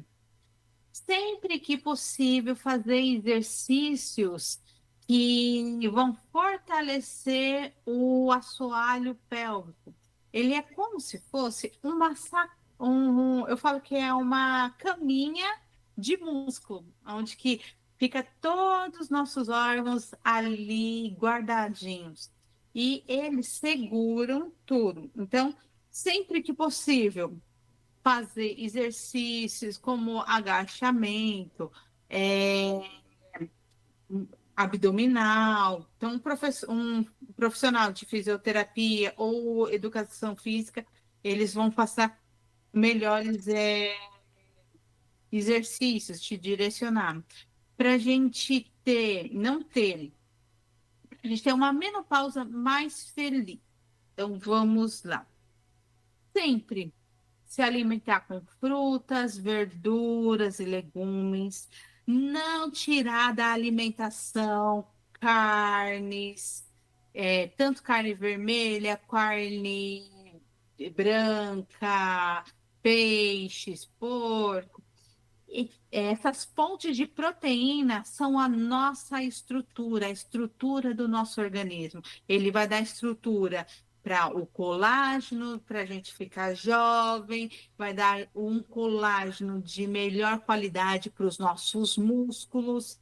sempre que possível, fazer exercícios que vão fortalecer o assoalho pélvico. Ele é como se fosse eu falo que é uma caminha de músculo, onde que fica todos os nossos órgãos ali guardadinhos. E eles seguram tudo. Então, sempre que possível, fazer exercícios como agachamento, é, abdominal. Então, um profissional de fisioterapia ou educação física, eles vão passar melhores exercícios, te direcionar. Para a gente a gente ter uma menopausa mais feliz. Então, vamos lá. Sempre se alimentar com frutas, verduras e legumes, não tirar da alimentação carnes, tanto carne vermelha, carne branca, peixes, porco. Essas fontes de proteína são a nossa estrutura, a estrutura do nosso organismo. Ele vai dar estrutura para o colágeno, para a gente ficar jovem, vai dar um colágeno de melhor qualidade para os nossos músculos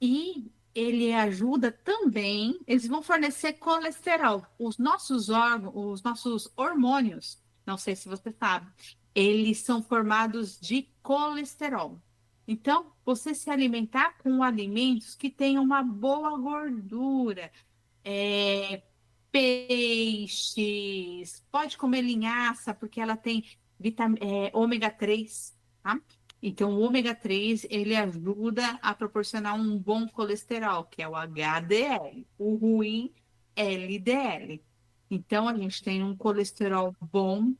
e ele ajuda também, eles vão fornecer colesterol. Os nossos órgãos, os nossos hormônios, não sei se você sabe, eles são formados de colesterol. Então, você se alimentar com alimentos que tenham uma boa gordura, é, peixes, pode comer linhaça, porque ela tem ômega 3, tá? Então, o ômega 3 ele ajuda a proporcionar um bom colesterol, que é o HDL. O ruim, LDL. Então, a gente tem um colesterol bom,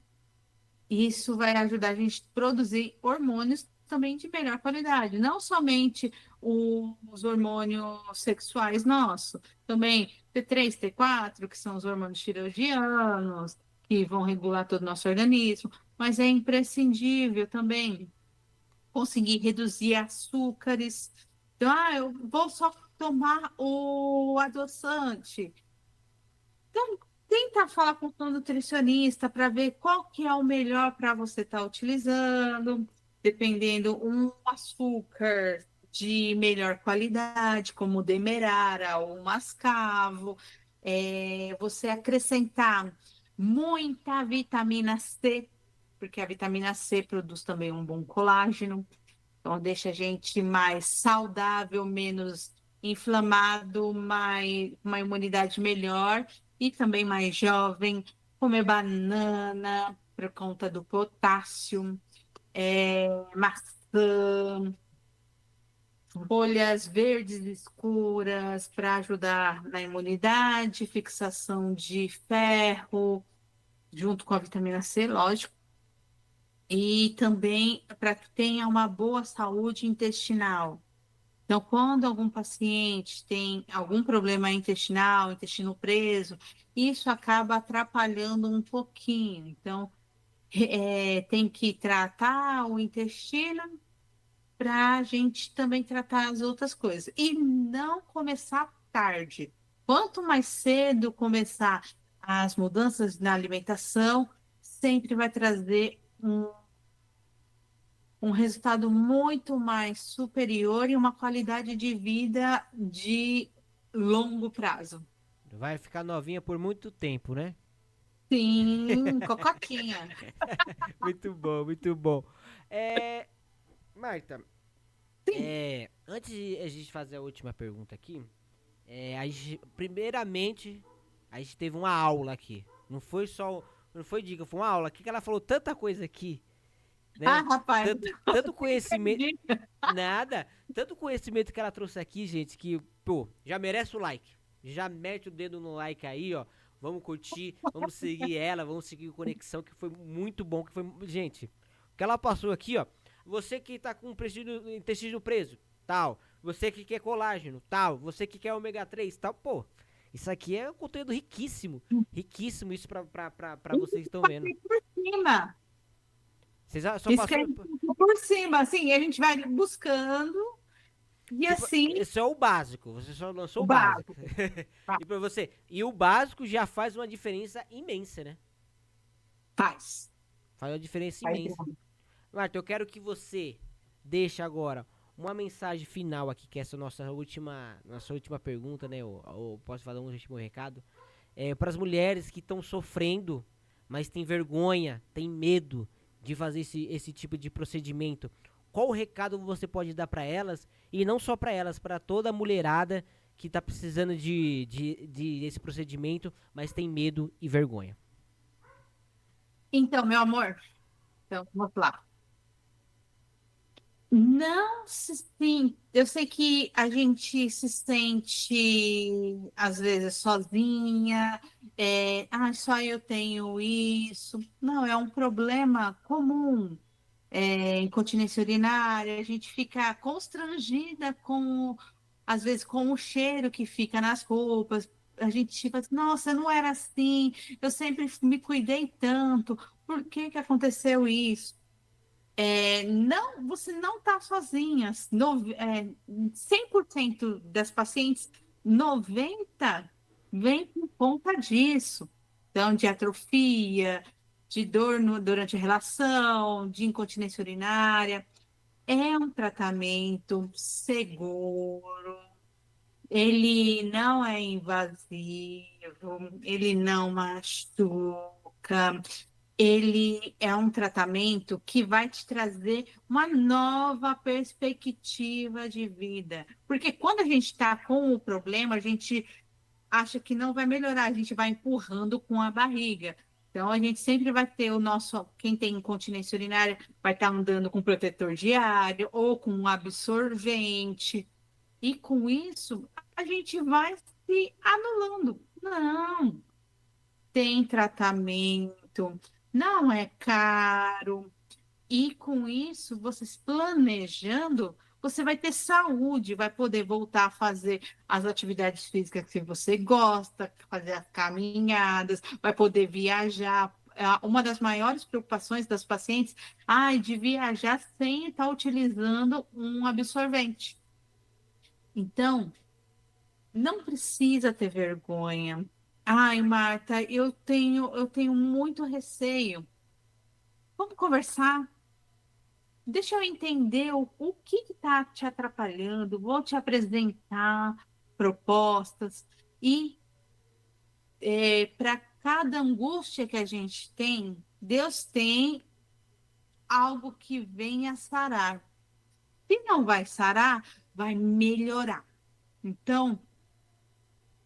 e isso vai ajudar a gente a produzir hormônios também de melhor qualidade, não somente os hormônios sexuais nossos, também T3, T4, que são os hormônios tiroidianos, que vão regular todo o nosso organismo, mas é imprescindível também conseguir reduzir açúcares. Então, eu vou só tomar o adoçante. Então, tenta falar com o nutricionista para ver qual que é o melhor para você estar utilizando, dependendo um açúcar de melhor qualidade, como o Demerara ou o Mascavo, você acrescentar muita vitamina C, porque a vitamina C produz também um bom colágeno, então deixa a gente mais saudável, menos inflamado, mais, uma imunidade melhor e também mais jovem. Comer banana por conta do potássio, maçã, folhas verdes escuras para ajudar na imunidade, fixação de ferro, junto com a vitamina C, lógico. E também para que tenha uma boa saúde intestinal. Então, quando algum paciente tem algum problema intestinal, intestino preso, isso acaba atrapalhando um pouquinho. Então, tem que tratar o intestino para a gente também tratar as outras coisas. E não começar tarde. Quanto mais cedo começar as mudanças na alimentação, sempre vai trazer um resultado muito mais superior e uma qualidade de vida de longo prazo. Vai ficar novinha por muito tempo, né? Sim, cocotinha. Muito bom, muito bom. É, Marta, antes de a gente fazer a última pergunta aqui, primeiramente, a gente teve uma aula aqui. Não foi dica, foi uma aula aqui que ela falou tanta coisa aqui, Ah, né? rapaz, Tanto conhecimento, entendi. nada, tanto conhecimento que ela trouxe aqui, gente, que, pô, já merece o like. Já mete o dedo no like aí, ó. Vamos curtir, vamos seguir ela, vamos seguir o Conexão, que foi muito bom, que foi, gente, o que ela passou aqui, ó. Você que tá com intestino preso, tal. Você que quer colágeno, tal. Você que quer ômega 3, tal. Pô, isso aqui é um conteúdo riquíssimo. Riquíssimo isso pra vocês que estão vendo. Por cima. Vocês só Isso que a passou. gente por cima, assim, a gente vai buscando e Tipo, assim, esse é o básico. Você só lançou o o básico. básico. E pra você. E o básico já faz uma diferença imensa, né? Faz. Faz uma diferença Faz. imensa. Marta, eu quero que você deixe agora uma mensagem final aqui, que é essa nossa última pergunta, né? Ou posso falar um último recado? Para as mulheres que estão sofrendo, mas têm vergonha, têm medo de fazer esse tipo de procedimento. Qual o recado você pode dar para elas? E não só para elas, para toda a mulherada que está precisando de esse procedimento, mas tem medo e vergonha. Então, meu amor, então, vamos lá. Não, sim, eu sei que a gente se sente às vezes sozinha, só eu tenho isso. Não, é um problema comum, incontinência urinária. A gente fica constrangida com, às vezes, com o cheiro que fica nas roupas. A gente fica assim, nossa, não era assim, eu sempre me cuidei tanto, por que que aconteceu isso? Não, você não está sozinha. 100% das pacientes, 90 vem por conta disso. Então, de atrofia, de dor durante a relação, de incontinência urinária. É um tratamento seguro, ele não é invasivo, ele não machuca. Ele é um tratamento que vai te trazer uma nova perspectiva de vida. Porque quando a gente está com o problema, a gente acha que não vai melhorar, a gente vai empurrando com a barriga. Então, a gente sempre vai ter o nosso, quem tem incontinência urinária, vai estar andando com protetor diário ou com um absorvente. E com isso, a gente vai se anulando. Não, tem tratamento, não é caro. E com isso, você se planejando, você vai ter saúde, vai poder voltar a fazer as atividades físicas que você gosta, fazer as caminhadas, vai poder viajar. Uma das maiores preocupações das pacientes, de viajar sem estar utilizando um absorvente. Então, não precisa ter vergonha. Ai, Marta, eu tenho muito receio. Vamos conversar? Deixa eu entender o que está te atrapalhando. Vou te apresentar propostas e para cada angústia que a gente tem, Deus tem algo que venha sarar. Se não vai sarar, vai melhorar. Então,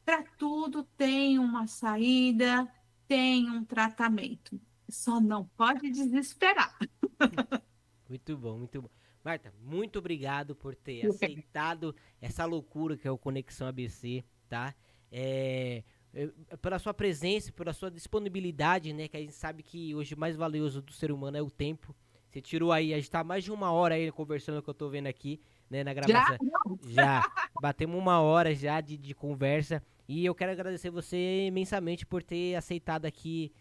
para tudo tem uma saída, tem um tratamento. Só não pode desesperar. Muito bom, muito bom. Marta, muito obrigado por ter aceitado essa loucura que é o Conexão ABC, tá? É, pela sua presença, pela sua disponibilidade, né? Que a gente sabe que hoje o mais valioso do ser humano é o tempo. Você tirou aí, a gente tá mais de uma hora aí conversando, que eu tô vendo aqui, né, na Já? gravação. Já, batemos uma hora já de conversa. E eu quero agradecer você imensamente por ter aceitado aqui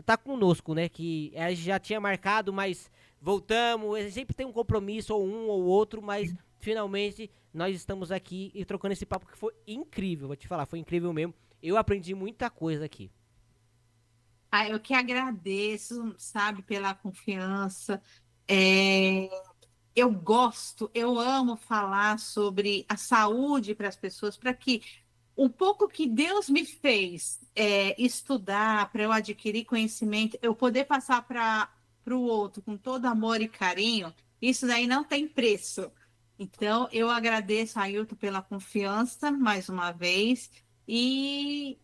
tá conosco, né? Que a gente já tinha marcado, mas voltamos. Sempre tem um compromisso, ou um ou outro, mas finalmente nós estamos aqui e trocando esse papo que foi incrível. Vou te falar, foi incrível mesmo. Eu aprendi muita coisa aqui. Ah, eu que agradeço, sabe, pela confiança. É, eu amo falar sobre a saúde para as pessoas, para que um pouco que Deus me fez estudar, para eu adquirir conhecimento, eu poder passar para o outro com todo amor e carinho, isso daí não tem preço. Então, eu agradeço a Ailton pela confiança mais uma vez e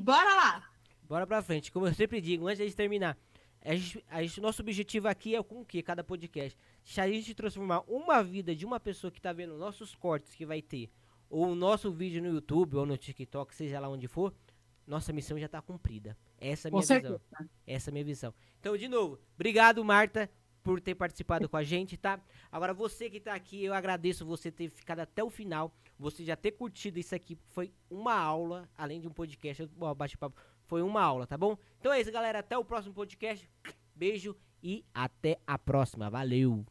bora lá. Bora pra frente. Como eu sempre digo, antes de terminar, nosso objetivo aqui é com o quê? Cada podcast. Se a gente transformar uma vida de uma pessoa que tá vendo nossos cortes que vai ter, ou o nosso vídeo no YouTube, ou no TikTok, seja lá onde for, nossa missão já tá cumprida. Essa é a Com minha visão. certeza. Essa é a minha visão. Então, de novo, obrigado, Marta, por ter participado com a gente, tá? Agora, você que tá aqui, eu agradeço você ter ficado até o final, você já ter curtido isso aqui. Foi uma aula, além de um podcast, bate-papo. Foi uma aula, tá bom? Então é isso, galera. Até o próximo podcast. Beijo e até a próxima. Valeu!